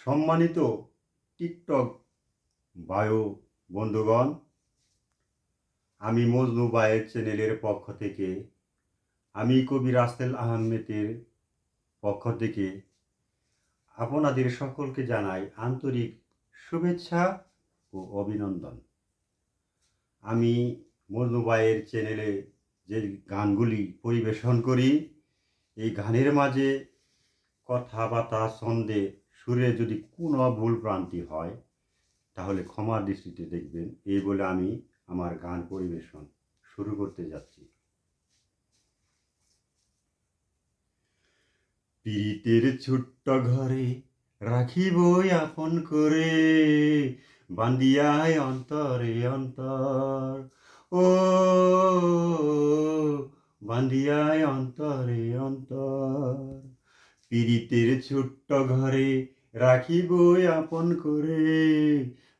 সম্মানিত TikTok bio বন্ধুগণ, আমি মজনু বায়ের চ্যানেলের পক্ষ থেকে, আমি কবি রাসেল আহমেদের পক্ষ থেকে আপনাদের সকলকে জানাই আন্তরিক শুভেচ্ছা ও অভিনন্দন। আমি মজনু বায়ের চ্যানেলে যে গানগুলি পরিবেশন করি, এই গানের মাঝে কথাবার্তা ছন্দে সুরে যদি কোনো ভুল ভ্রান্তি হয় তাহলে ক্ষমার দৃষ্টিতে দেখবেন, এই বলে আমি আমার গান পরিবেশন শুরু করতে যাচ্ছি। পীড়িতের ছোট্ট ঘরে রাখিব আপন করে, বান্দিয়ায় অন্তরে অন্তর, ও বান্দিয়ায় অন্তরে অন্তর। পীড়িতের ছোট্ট ঘরে রাখিব আপন করে,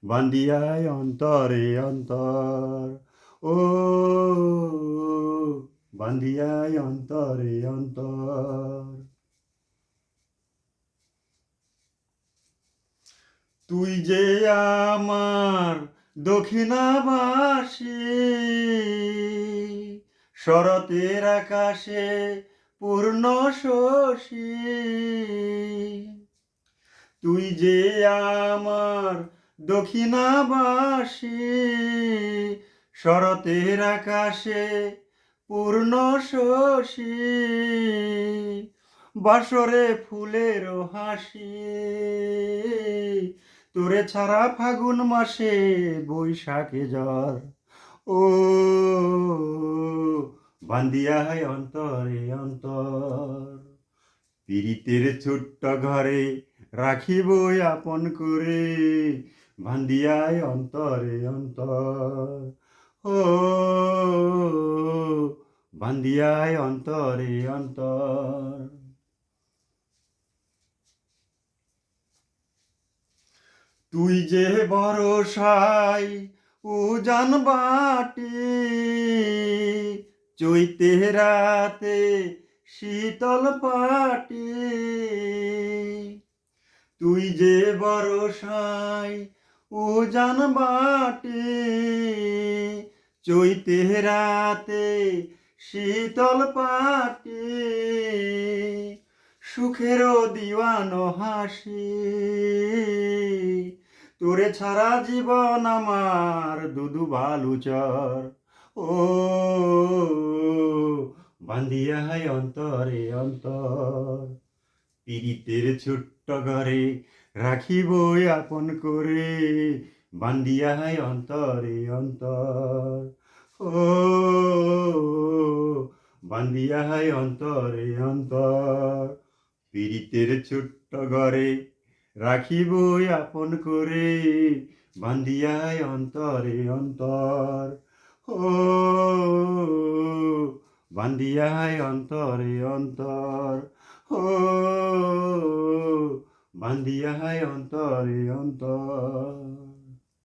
বান্দিয়ায় অন্তরে অন্তর, ও বান্দিয়ায় অন্তরে অন্তর। তুই যে আমার দক্ষিণাবাসী, শরতের আকাশে পূর্ণ শশী। তুই যে আমার দক্ষিণাবাসী, শরতের আকাশে পূর্ণ শশী। বাসরে ফুলের হাসি, তোরে ছাড়া ফাগুন মাসে বৈশাখে জ্বর, ও বান্দিয়ায় অন্তরে অন্তর। পীড়িতের ছোট্ট ঘরে রাখিব আপন করে, বান্দিয়ায় অন্তরে অন্তর, ও বান্দিয়ায় অন্তরে অন্তর। তুই যে ভরসায় উজান বাটি, চৈতে রাতে শীতল পাটি। তুই যে ভরসায় উজান বাটি, চৈতে রাতে শীতল পাটি। সুখেরও দিওয়ানো হাসি, তোরে ছাড়া জীবন আমার দুদু বালুচর, ও বান্দিয়ায় অন্তরে অন্তর। পীড়িতের ছোট্ট ঘরে রাখিব আপন করে, বান্দিয়ায় অন্তরে অন্তর, ও বান্দিয়ায় অন্তরে অন্তর। পীড়িতের ছোট্ট ঘরে রাখিব আপন করে, বান্দিয়ায় অন্তরে অন্তর, ও বান্দিয়ায় অন্তরে অন্তর, ও বান্দিয়ায় অন্তরে অন্তর।